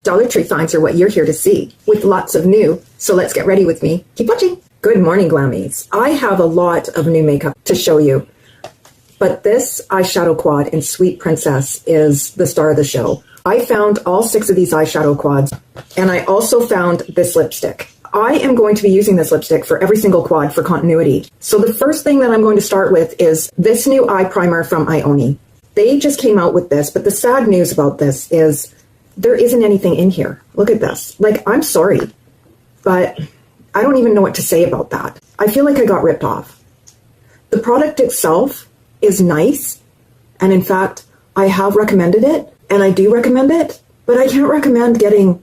Dollar Tree finds are what you're here to see, with lots of new. So let's get ready with me. Keep watching. Good morning, Glammies. I have a lot of new makeup to show you, but this eyeshadow quad in Sweet Princess is the star of the show. I found all 6 of these eyeshadow quads, and I also found this lipstick. I am going to be using this lipstick for every single quad for continuity. So the first thing that I'm going to start with is this new eye primer from Ioni. They just came out with this, but the sad news about this is there isn't anything in here. Look at this. Like, I'm sorry, but I don't even know what to say about that. I feel like I got ripped off. The product itself is nice, and in fact, I have recommended it, and I do recommend it, but I can't recommend getting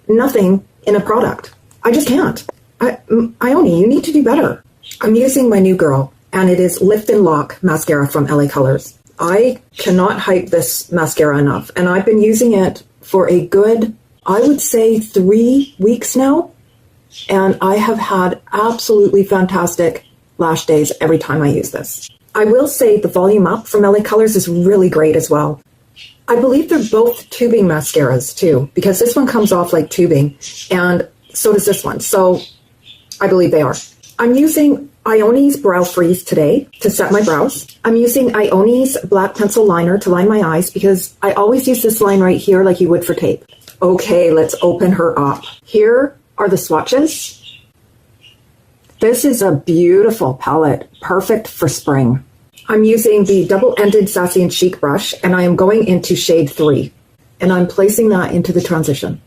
nothing in a product. I just can't. Ioni, you need to do better. I'm using my new girl, and it is Lift and Lock mascara from LA Colors. I cannot hype this mascara enough, and I've been using it for a good, I would say 3 weeks now, and I have had absolutely fantastic lash days every time I use this. I will say the Volume Up from LA Colors is really great as well. I believe they're both tubing mascaras too, because this one comes off like tubing, and so does this one, so I believe they are. I'm using Ioni's Brow Freeze today to set my brows. I'm using Ioni's black pencil liner to line my eyes because I always use this line right here like you would for tape. Okay, let's open her up. Here are the swatches. This is a beautiful palette, perfect for spring. I'm using the double-ended Sassy and Chic brush, and I am going into shade 3, and I'm placing that into the transition.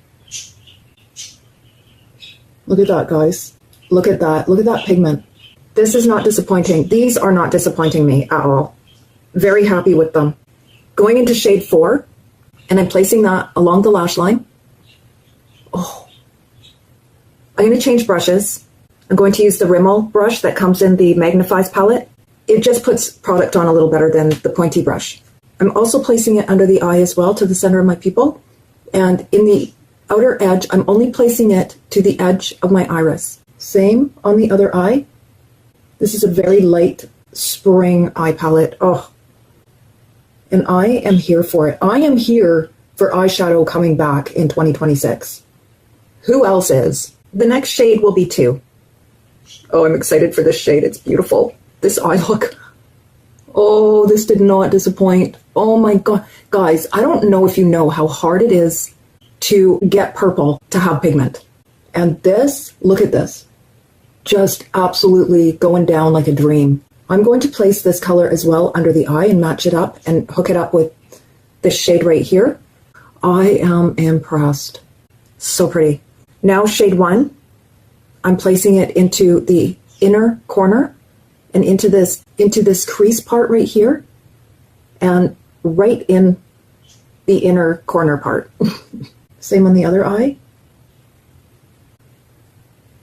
Look at that, guys. Look at that. Look at that pigment. This is not disappointing. These are not disappointing me at all. Very happy with them. Going into shade 4, and I'm placing that along the lash line. Oh. I'm going to change brushes. I'm going to use the Rimmel brush that comes in the Magnifies palette. It just puts product on a little better than the pointy brush. I'm also placing it under the eye as well, to the center of my pupil. And in the outer edge, I'm only placing it to the edge of my iris. Same on the other eye. This is a very light spring eye palette. Oh, and I am here for it. I am here for eyeshadow coming back in 2026. Who else is? The next shade will be 2. Oh, I'm excited for this shade. It's beautiful. This eye look. Oh, this did not disappoint. Oh my God. Guys, I don't know if you know how hard it is to get purple to have pigment. And this, look at this. Just absolutely going down like a dream. I'm going to place this color as well under the eye and match it up and hook it up with this shade right here. I am impressed. So pretty. Now shade 1, I'm placing it into the inner corner and into this crease part right here and right in the inner corner part. Same on the other eye.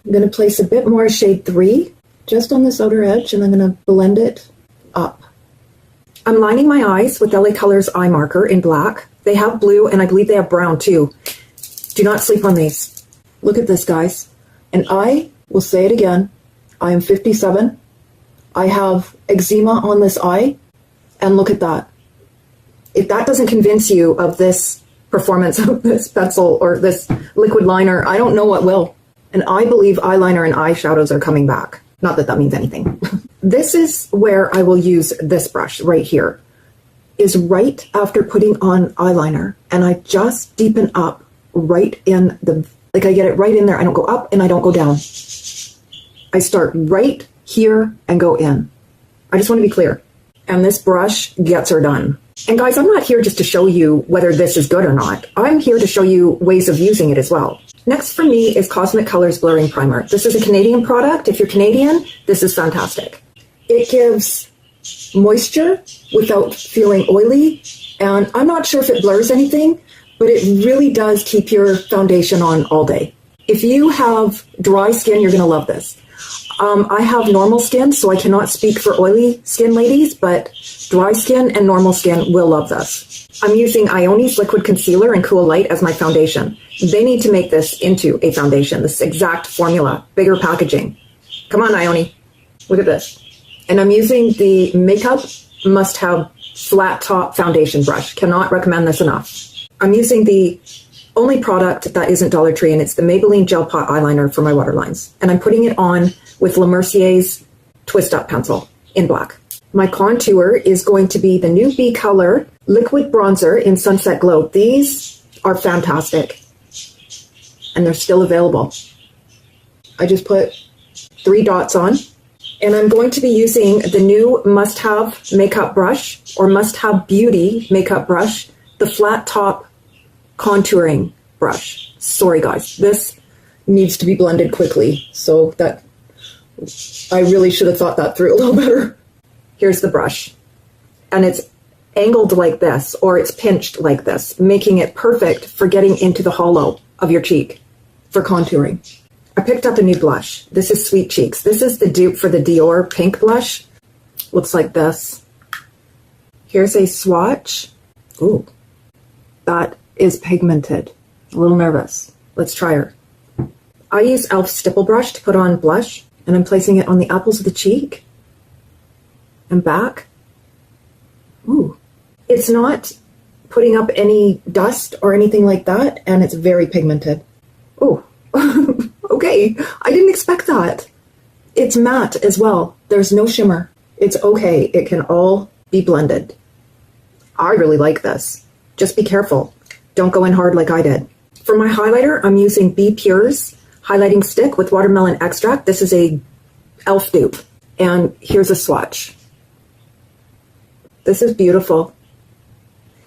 I'm going to place a bit more shade 3 just on this outer edge, and I'm going to blend it up. I'm lining my eyes with LA Colors eye marker in black. They have blue, and I believe they have brown too. Do not sleep on these. Look at this, guys. And I will say it again. I am 57. I have eczema on this eye, and look at that. If that doesn't convince you of this performance of this pencil or this liquid liner, I don't know what will. And I believe eyeliner and eyeshadows are coming back. Not that that means anything. This is where I will use this brush right here. Is right after putting on eyeliner. And I just deepen up right in the, like I get it right in there. I don't go up and I don't go down. I start right here and go in. I just want to be clear. And this brush gets her done. And guys, I'm not here just to show you whether this is good or not. I'm here to show you ways of using it as well. Next for me is Cosmic Colors Blurring Primer. This is a Canadian product. If you're Canadian, this is fantastic. It gives moisture without feeling oily. And I'm not sure if it blurs anything, but it really does keep your foundation on all day. If you have dry skin, you're going to love this. I have normal skin, so I cannot speak for oily skin ladies, but dry skin and normal skin will love this. I'm using Ioni's Liquid Concealer in Cool Light as my foundation. They need to make this into a foundation, this exact formula, bigger packaging. Come on, Ioni. Look at this. And I'm using the Makeup Must Have Flat Top Foundation Brush. Cannot recommend this enough. I'm using the only product that isn't Dollar Tree, and it's the Maybelline Gel Pot Eyeliner for my waterlines. And I'm putting it on with Le Mercier's Twist Up Pencil in black. My contour is going to be the new B Color Liquid Bronzer in Sunset Glow. These are fantastic, and they're still available. I just put 3 dots on, and I'm going to be using the new Must Have makeup brush, or Must Have Beauty makeup brush, the flat top contouring brush. Sorry guys, this needs to be blended quickly, so that I really should have thought that through a little better. Here's the brush, and it's angled like this, or it's pinched like this, making it perfect for getting into the hollow of your cheek for contouring. I picked up a new blush. This is Sweet Cheeks. This is the dupe for the Dior pink blush. Looks like this. Here's a swatch. Ooh, that is pigmented. A little nervous. Let's try her. I use e.l.f. stipple brush to put on blush, and I'm placing it on the apples of the cheek and back. Ooh, it's not putting up any dust or anything like that, and it's very pigmented. Ooh. Okay, I didn't expect that. It's matte as well. There's no shimmer. It's okay. It can all be blended. I really like this. Just be careful. Don't go in hard like I did. For my highlighter, I'm using Be Pure's highlighting stick with watermelon extract. This is a e.l.f. dupe. And here's a swatch. This is beautiful.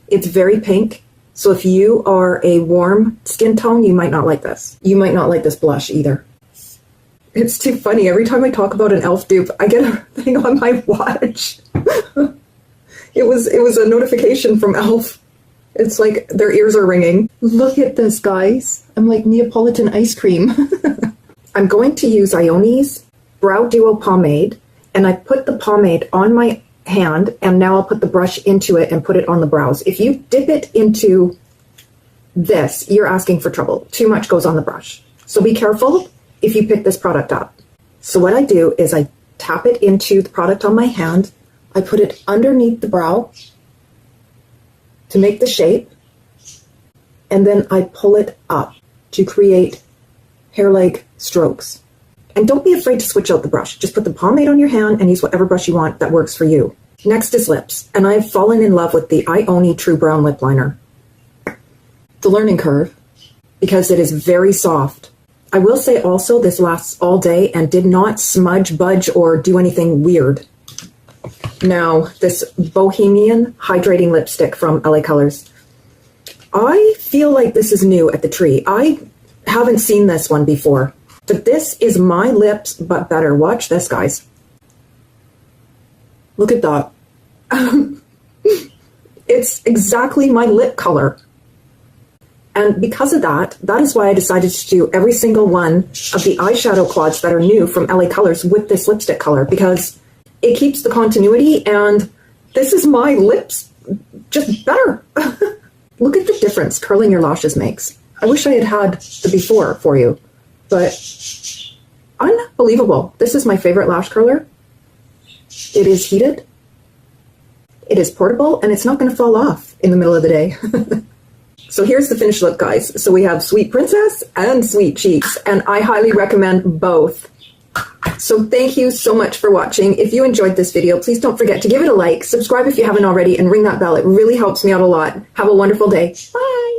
It's very pink. So if you are a warm skin tone, you might not like this. You might not like this blush either. It's too funny. Every time I talk about an e.l.f. dupe, I get a thing on my watch. It was a notification from e.l.f. It's like their ears are ringing. Look at this, guys. I'm like Neapolitan ice cream. I'm going to use Ione's Brow Duo Pomade, and I put the pomade on my hand, and now I'll put the brush into it and put it on the brows. If you dip it into this, you're asking for trouble. Too much goes on the brush. So be careful if you pick this product up. So what I do is I tap it into the product on my hand. I put it underneath the brow to make the shape, and then I pull it up to create hair-like strokes. And don't be afraid to switch out the brush. Just put the pomade on your hand and use whatever brush you want that works for you. Next is lips, and I've fallen in love with the Ione True Brown Lip Liner. The learning curve, because it is very soft. I will say also this lasts all day and did not smudge, budge, or do anything weird. Now, this Bohemian Hydrating Lipstick from LA Colors. I feel like this is new at the tree. I haven't seen this one before. But this is my lips, but better. Watch this, guys. Look at that. It's exactly my lip color. And because of that, that is why I decided to do every single one of the eyeshadow quads that are new from LA Colors with this lipstick color, because it keeps the continuity, and this is my lips, just better. Look at the difference curling your lashes makes. I wish I had had the before for you. But unbelievable. This is my favorite lash curler. It is heated. It is portable, and it's not going to fall off in the middle of the day. So here's the finished look, guys. So we have Sweet Princess and Sweet Cheeks, and I highly recommend both. So thank you so much for watching. If you enjoyed this video, please don't forget to give it a like, subscribe if you haven't already, and ring that bell. It really helps me out a lot. Have a wonderful day. Bye.